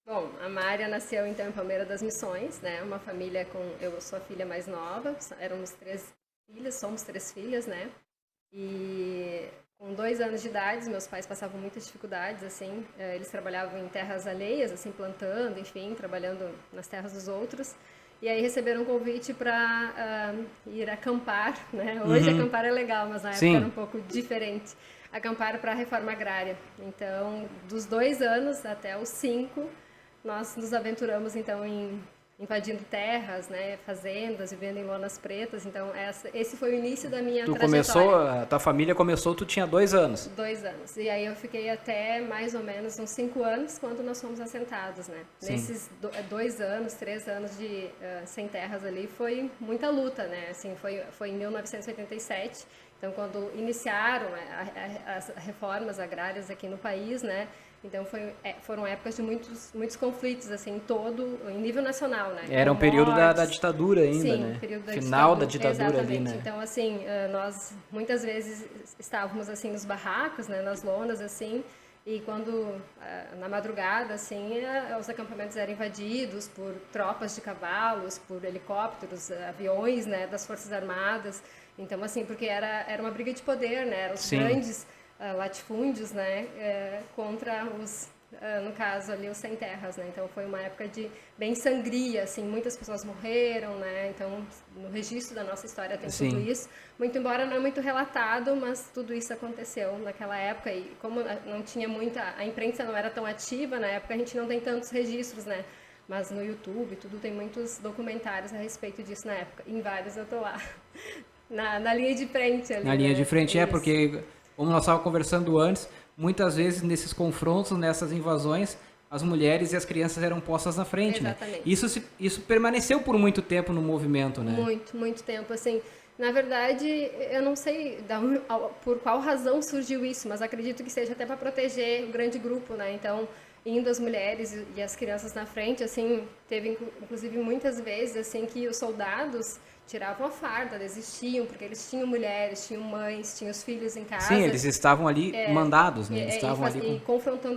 Bom, a Mária nasceu então em Palmeira das Missões, né? Uma família com... Eu sou a filha mais nova, éramos 3 filhas, somos 3 filhas, né? E com 2 anos de idade, meus pais passavam muitas dificuldades, assim. Eles trabalhavam em terras alheias, assim, plantando, enfim, trabalhando nas terras dos outros. E aí receberam um convite para ir acampar, né? Hoje Uhum. acampar é legal, mas na época era um Sim. pouco diferente. Acampar para a reforma agrária. Então, dos 2 anos até os 5, nós nos aventuramos então em invadindo terras, né, fazendas, vivendo em lonas pretas. Então, esse foi o início da minha Tu começou, trajetória. a tua família começou, tu tinha 2 anos. 2 anos. E aí eu fiquei até mais ou menos uns 5 anos quando nós fomos assentados, né? Sim. Nesses 2 anos, 3 anos de sem terras ali foi muita luta, né? Assim, foi em 1987. Então, quando iniciaram as reformas agrárias aqui no país, né? Então, foram épocas de muitos conflitos, assim, em nível nacional, né? Era Com um período da mortes. ditadura ainda, Sim, né? período da Final da ditadura, ditadura ali, exatamente. né? Então, assim, nós muitas vezes estávamos, assim, nos barracos, né, nas lonas, assim, e quando, na madrugada, assim, os acampamentos eram invadidos por tropas de cavalos, por helicópteros, aviões, né, das Forças Armadas. Então, assim, porque era uma briga de poder, né? Eram os Sim. grandes latifúndios, né, contra no caso ali, os sem terras, né? Então foi uma época de bem sangria, assim, muitas pessoas morreram, né? Então no registro da nossa história tem tudo Sim. isso, muito embora não é muito relatado, mas tudo isso aconteceu naquela época e como não tinha a imprensa não era tão ativa na época, a gente não tem tantos registros, né? Mas no YouTube, tudo tem muitos documentários a respeito disso na época. Em vários eu tô lá, na linha de frente Na ali, linha de né? frente Isso. porque, como nós estávamos conversando antes, muitas vezes nesses confrontos, nessas invasões, as mulheres e as crianças eram postas na frente, né? Exatamente. Isso permaneceu por muito tempo no movimento, né? Muito tempo, assim. Na verdade, eu não sei por qual razão surgiu isso, mas acredito que seja até para proteger o grande grupo, né? Então, indo as mulheres e as crianças na frente, assim, teve inclusive muitas vezes, assim, que os soldados tiravam a farda, desistiam, porque eles tinham mulheres, tinham mães, tinham os filhos em Sim, casa eles estavam ali mandados, né? Eles estavam ali com... e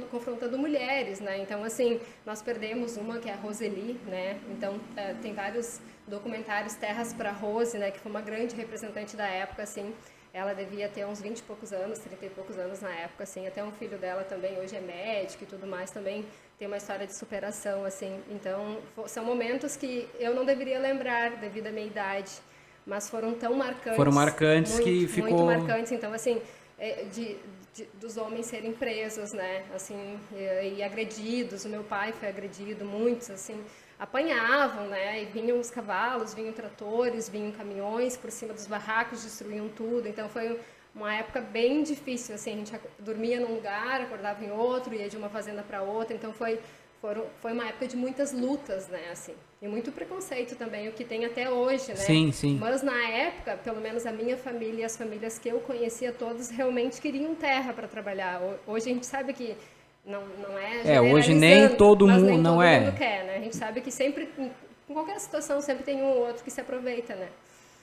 confrontando mulheres, né? Então, assim, nós perdemos uma que é a Roseli, né? Então, tem vários documentários, Terras para Rose, né? Que foi uma grande representante da época, assim. Ela devia ter uns 20 e poucos anos, 30 e poucos anos na época, assim. Até um filho dela também, hoje é médico e tudo mais, também tem uma história de superação, assim. Então, são momentos que eu não deveria lembrar devido à minha idade, mas foram tão Foram marcantes, marcantes que muito ficou... marcantes. Então, assim, dos homens serem presos, né, assim, e agredidos. O meu pai foi agredido, muitos, assim, apanhavam, né, e vinham os cavalos, vinham tratores, vinham caminhões por cima dos barracos, destruíam tudo. Então foi uma época bem difícil, assim, a gente dormia num lugar, acordava em outro, ia de uma fazenda para outra. Então foi uma época de muitas lutas, né, assim, e muito preconceito também, o que tem até hoje, né? Sim, sim. Mas na época, pelo menos a minha família e as famílias que eu conhecia, todos realmente queriam terra para trabalhar. Hoje a gente sabe que não é Hoje nem generalizando, todo mas mundo, nem não todo mundo é. quer, né? A gente sabe que sempre, em qualquer situação, sempre tem um ou outro que se aproveita, né?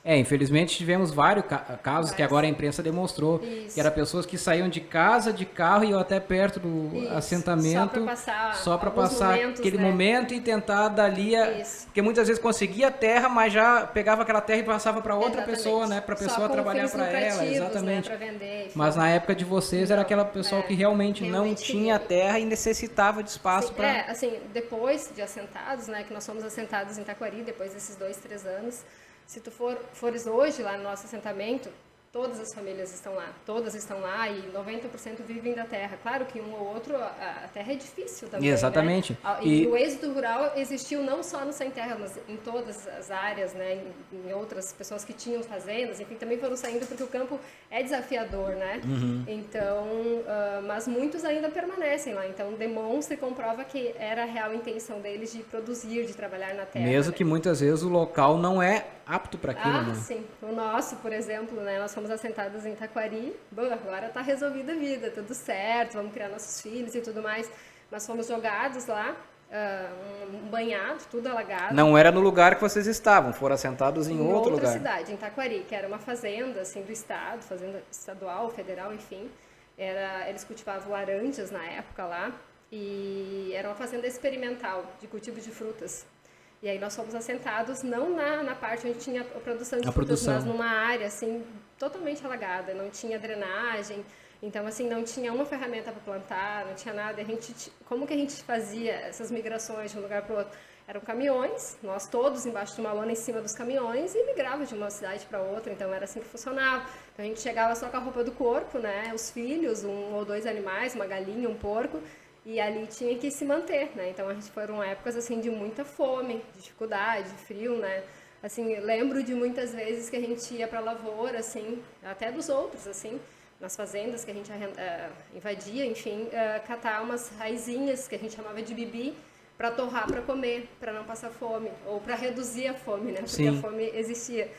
Infelizmente tivemos vários casos que agora a Mas, imprensa demonstrou, que isso. eram pessoas que saíam de casa, de carro e iam até perto do Isso, só para assentamento passar só para alguns passar momentos, aquele né? momento e tentar dali, Isso, porque muitas vezes conseguia terra, mas já pegava aquela terra e passava para outra pessoa, exatamente. né, para a Só pessoa com trabalhar fins para ela, lucrativos, né, exatamente. para vender, Mas enfim. na época de vocês era Não, aquela pessoa que realmente não realmente tinha queria. terra e necessitava de espaço para... Assim, depois de assentados, né, que nós fomos assentados em Taquari, depois desses 2, 3 anos, se tu fores hoje lá no nosso assentamento, todas as famílias estão lá, todas estão lá e 90% vivem da terra. Claro que um ou outro, a terra é difícil também, né? Exatamente. E o êxodo rural existiu não só no sem terra, mas em todas as áreas, né? Em outras pessoas que tinham fazendas, enfim, também foram saindo porque o campo é desafiador, né? Então, mas muitos ainda permanecem lá. Então, demonstra e comprova que era a real intenção deles de produzir, de trabalhar na terra, Mesmo né? que muitas vezes o local não é apto para aquilo, Ah, né? sim. O nosso, por exemplo, né? Nós fomos assentados em Taquari. Bom, agora tá resolvida a vida, tudo certo, vamos criar nossos filhos e tudo mais. Mas fomos jogados lá, um banhado, tudo alagado, Não era no lugar que vocês estavam, foram assentados em em outro outra lugar. cidade, em Taquari, que era uma fazenda, assim, do estado, fazenda estadual, federal, enfim. Eles cultivavam laranjas na época lá. e era uma fazenda experimental de cultivo de frutas. E aí nós fomos assentados não na parte onde tinha a produção de frutas, mas numa área assim totalmente alagada, não tinha drenagem, então assim não tinha uma ferramenta para plantar, não tinha nada. Como que a gente fazia essas migrações de um lugar para o outro? Eram caminhões, nós todos embaixo de uma lona em cima dos caminhões e migrava de uma cidade para outra, então era assim que funcionava. Então a gente chegava só com a roupa do corpo, né, os filhos, 1 ou 2 animais, uma galinha, um porco, e ali tinha que se manter, né? Então a gente foram épocas assim de muita fome, de dificuldade, de frio, né? Assim, lembro de muitas vezes que a gente ia para a lavoura, assim, até dos outros, assim, nas fazendas que a gente invadia, enfim, catar umas raizinhas que a gente chamava de bibi para torrar para comer, para não passar fome, ou para reduzir a fome, né? Porque a fome existia.